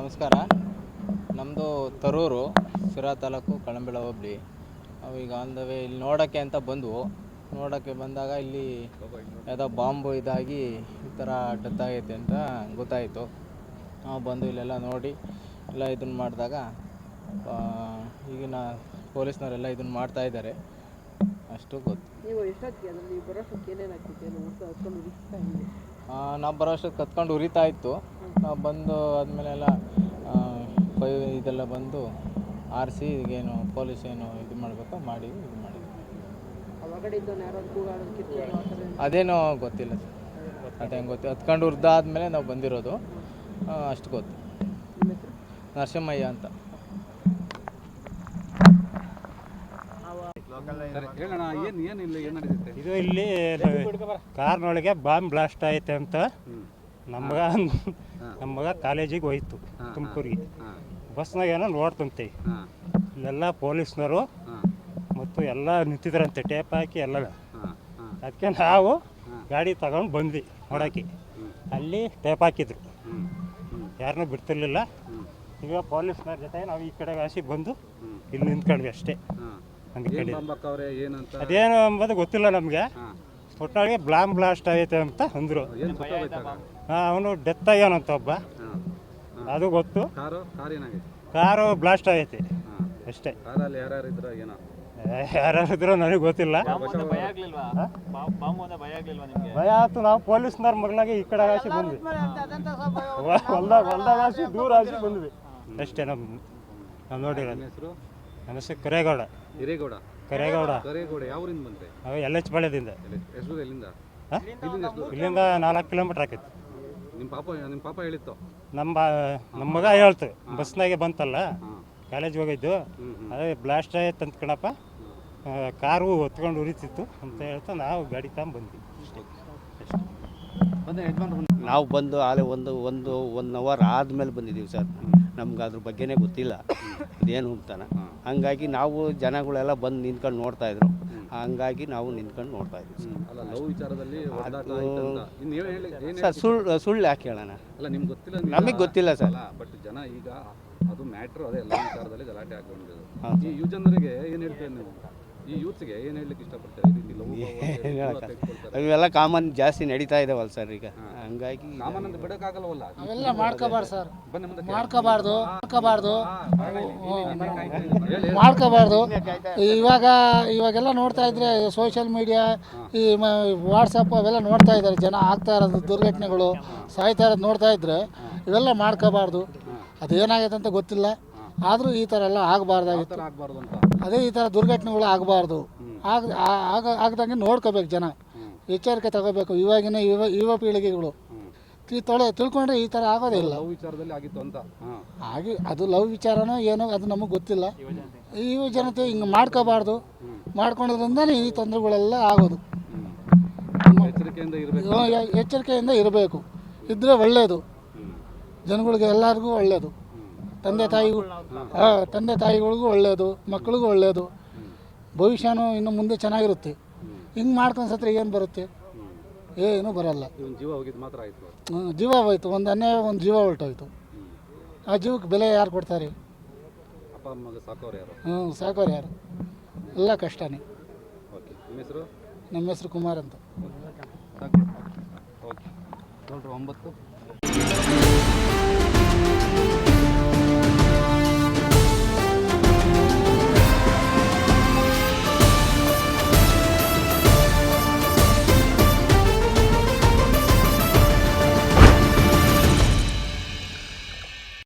ನಮಸ್ಕಾರ. ನಮ್ಮದು ತರೂರು, ಶಿರಾ ತಾಲೂಕು, ಕಳಂಬೆಳ ಹೋಬಳಿ. ಈಗ ಆನ್ ದ ವೇ ಇಲ್ಲಿ ನೋಡೋಕ್ಕೆ ಅಂತ ಬಂದವು. ನೋಡೋಕ್ಕೆ ಬಂದಾಗ ಇಲ್ಲಿ ಯಾವುದೋ ಬಾಂಬು ಇದಾಗಿ ಈ ಥರ ಡೆತ್ ಆಗೈತೆ ಅಂತ ಗೊತ್ತಾಯಿತು. ನಾವು ಬಂದು ಇಲ್ಲೆಲ್ಲ ನೋಡಿ ಎಲ್ಲ ಇದನ್ನು ಮಾಡಿದಾಗ ಈಗಿನ ಪೊಲೀಸ್ನವರೆಲ್ಲ ಇದನ್ನು ಮಾಡ್ತಾಯಿದ್ದಾರೆ. ಅಷ್ಟು ಗೊತ್ತು. ನಾವು ಬರೋಷ್ಟೊತ್ತು ಕತ್ಕೊಂಡು ಉರಿತಾ ಇತ್ತು. ನಾವು ಬಂದು ಆದಮೇಲೆಲ್ಲ ಇದೆಲ್ಲ ಬಂದು ಆರಿಸಿ ಈಗೇನು ಪೊಲೀಸ್ ಏನು ಇದು ಮಾಡಬೇಕೋ ಮಾಡಿ ಇದು ಮಾಡಿದ್ವಿ. ಅದೇನೋ ಗೊತ್ತಿಲ್ಲ ಸರ್, ಅದೇನು ಗೊತ್ತು. ಹತ್ಕೊಂಡು ಉರಿದಾದ್ಮೇಲೆ ನಾವು ಬಂದಿರೋದು, ಅಷ್ಟು ಗೊತ್ತು. ನರಸಿಂಹಯ್ಯ ಅಂತ. ಇದು ಇಲ್ಲಿ ಕಾರ್ನೊಳಗೆ ಬಾಂಬ್ ಬ್ಲಾಸ್ಟ್ ಆಯ್ತು ಅಂತ ನಮ್ಮ ಮಗ ಕಾಲೇಜಿಗೆ ಹೋಯ್ತು ತುಮಕೂರಿಗೆ. ಬಸ್ನಾಗ ಏನೋ ನೋಡ್ತಂತೆ, ಇಲ್ಲೆಲ್ಲ ಪೊಲೀಸ್ನವರು ಮತ್ತು ಎಲ್ಲ ನಿಂತಿದ್ರಂತೆ, ಟೇಪ್ ಹಾಕಿ ಎಲ್ಲ. ಅದಕ್ಕೆ ನಾವು ಗಾಡಿ ತಗೊಂಡು ಬಂದ್ವಿ ನೋಡೋಕ್ಕೆ. ಅಲ್ಲಿ ಟೇಪ್ ಹಾಕಿದ್ರು, ಯಾರನ್ನೂ ಬಿಡ್ತಿರ್ಲಿಲ್ಲ. ಈಗ ಪೊಲೀಸ್ನವ್ರ ಜೊತೆ ನಾವು ಈ ಕಡೆ ಹಾಸಿ ಬಂದು ಇಲ್ಲಿ ನಿಂತ್ಕೊಂಡ್ವಿ ಅಷ್ಟೇ. ಅದೇನು ಅಂಬೋದು ಗೊತ್ತಿಲ್ಲ ನಮಗೆ. ಒಟ್ಟಿನೊಳಗೆ ಬಾಂಬ್ ಬ್ಲಾಸ್ಟ್ ಆಗೈತೆ ಅಂತ ಅಂದರು. ಅವನು ಡೆತ್ ಆಗ್ಯಾನಂತ ಒಬ್ಬ, ಅದು ಗೊತ್ತು. ಕಾರು ಬ್ಲಾಸ್ಟ್ ಆಗೈತೆ ಅಷ್ಟೇ. ಯಾರ್ಯಾರಿದ್ರು ನನಗೆ ಗೊತ್ತಿಲ್ಲ. ಭಯ ಆಯ್ತು. ನಾವು ಪೊಲೀಸ್ನವ್ರ ಮಗನಾಗೆ ಈ ಕಡೆ ಹಾಸಿ ಬಂದ್ವಿ, ಹೊಲ್ದಾಗ ಹಾಸಿ ದೂರ ಹಾಸಿ ಬಂದ್ವಿ ಅಷ್ಟೇ. ನಾವು ನೋಡಿರೋದು. ನನ್ನ ಹೆಸರು ಕರೇಗೌಡ. L H ಪಾಳ್ಯದಿಂದ. ಇಲ್ಲಿಂದ 4 ಕಿಲೋಮೀಟ್ರ್ ಆಕೈತಿ. ನಿಮ್ಮ ಪಾಪ ಹೇಳಿತ್ತು, ನಮ್ಮ ಮಗ ಹೇಳ್ತು. ಬಸ್ನಾಗೆ ಬಂತಲ್ಲ, ಕಾಲೇಜ್ ಹೋಗಿದ್ದು, ಅದೇ ಬ್ಲಾಸ್ಟ್ ಆಯ್ತು ಅಂತ ಕಣಪ್ಪ, ಕಾರು ಹೊತ್ಕೊಂಡು ಉರಿತಿತ್ತು ಅಂತ ಹೇಳ್ತಾ ನಾವು ಗಾಡಿ ತಗೊಂಡ್ಬಂದ್ವಿ. ನಾವು ಬಂದು ಆಲೆ ಒಂದು 1 ಅವರ್ ಆದಮೇಲೆ ಬಂದಿದ್ದೀವಿ ಸರ್. ನಮ್ಗೆ ಅದ್ರ ಬಗ್ಗೆನೇ ಗೊತ್ತಿಲ್ಲ ಇದೇನು ಅಂತಾನೆ. ಹಂಗಾಗಿ ನಾವು ಜನಗಳೆಲ್ಲ ಬಂದು ನಿಂತ್ಕೊಂಡು ನೋಡ್ತಾಯಿದ್ರು. ಹಂಗಾಗಿ ನಾವು ನಿಂತ್ಕೊಂಡು ನೋಡ್ತಾ ಇದ್ವಿ ಸರ್. ಸುಳ್ಳು ಯಾಕೆ ಹೇಳೋಣ, ನಮಗೆ ಗೊತ್ತಿಲ್ಲ ಸರ್. ಬಟ್ ಜನ ಈಗ ಅದು ಮ್ಯಾಟ್ರ್, ಅದೇ ಎಲ್ಲ ವಿಚಾರದಲ್ಲಿ ಗಲಾಟೆ ಹಾಕೊಂಡಿದ್ದು. ಈ ಯುವಜನರಿಗೆ ಏನು ಹೇಳ್ತೀವಿ ನೀವು? ಈ ಯೂತ್ಗೆ ಏನು ಹೇಳಲಿಕ್ಕೆ ಇಷ್ಟಪಡ್ತಾರೆ? ಇವೆಲ್ಲ ಕಾಮನ್ ಜಾಸ್ತಿ ನಡೀತಾ ಇದಾವಲ್ಲ ಸರ್ ಈಗ. ಹಂಗಾಗಿ ಕಾಮನ್ ಅಂತ ಬಿಡೋಕ್ಕಾಗಲ್ವಲ್ಲ. ಅವೆಲ್ಲ ಮಾಡ್ಕೋಬಾರ್ದು ಸರ್, ಮಾಡ್ಕೋಬಾರ್ದು. ಇವಾಗೆಲ್ಲ ನೋಡ್ತಾ ಇದ್ರೆ ಸೋಷಿಯಲ್ ಮೀಡಿಯಾ, ಈ ವಾಟ್ಸಪ್ ಅವೆಲ್ಲ ನೋಡ್ತಾ ಇದ್ದಾರೆ ಜನ. ಆಗ್ತಾ ಇರೋದು ದುರ್ಘಟನೆಗಳು, ಸಾಯ್ತಾ ಇರೋದು ನೋಡ್ತಾ ಇದ್ರೆ ಇವೆಲ್ಲ ಮಾಡ್ಕೋಬಾರ್ದು. ಅದೇನಾಗೈತೆ ಅಂತ ಗೊತ್ತಿಲ್ಲ, ಆದರೂ ಈ ಥರ ಎಲ್ಲ ಆಗಬಾರ್ದಾಗಿತ್ತು. ಅದೇ ಈ ಥರ ದುರ್ಘಟನೆಗಳು ಆಗಬಾರ್ದು. ಆಗದಂಗೆ ನೋಡ್ಕೋಬೇಕು ಜನ, ಎಚ್ಚರಿಕೆ ತಗೋಬೇಕು. ಇವಾಗಿನ ಯುವ ಪೀಳಿಗೆಗಳು ತಿಳ್ಕೊಂಡ್ರೆ ಈ ಥರ ಆಗೋದಿಲ್ಲ. ಅದು ಲವ್ ವಿಚಾರನೋ ಏನೋ ಅದು ನಮಗೆ ಗೊತ್ತಿಲ್ಲ. ಯುವ ಜನತೆ ಹಿಂಗೆ ಮಾಡ್ಕೋಬಾರ್ದು. ಮಾಡ್ಕೊಳೋದ್ರಿಂದ ಈ ತೊಂದರೆಗಳೆಲ್ಲ ಆಗೋದು. ಎಚ್ಚರಿಕೆಯಿಂದ ಇರಬೇಕು, ಇದ್ದರೆ ಒಳ್ಳೆಯದು. ಜನಗಳಿಗೆ ಎಲ್ಲರಿಗೂ ಒಳ್ಳೆಯದು. ತಂದೆ ತಾಯಿಗಳಿಗೂ ಒಳ್ಳೆಯದು, ಮಕ್ಕಳಿಗೂ ಒಳ್ಳೆಯದು. ಭವಿಷ್ಯನೂ ಇನ್ನು ಮುಂದೆ ಚೆನ್ನಾಗಿರುತ್ತೆ. ಹಿಂಗೆ ಮಾಡ್ಕೊಂಡು ಸತ್ರ ಏನು ಬರುತ್ತೆ? ಏನೂ ಬರಲ್ಲ. ಜೀವ ಹೋಯ್ತು, ಒಂದು ಜೀವ ಹೊರಟೋಯ್ತು. ಆ ಜೀವಕ್ಕೆ ಬೆಲೆ ಯಾರು ಕೊಡ್ತಾರೆ? ಸಾಕೋರು ಯಾರು? ಎಲ್ಲ ಕಷ್ಟನೇ. ನಮ್ಮ ಹೆಸರು ಕುಮಾರ್ ಅಂತ. 9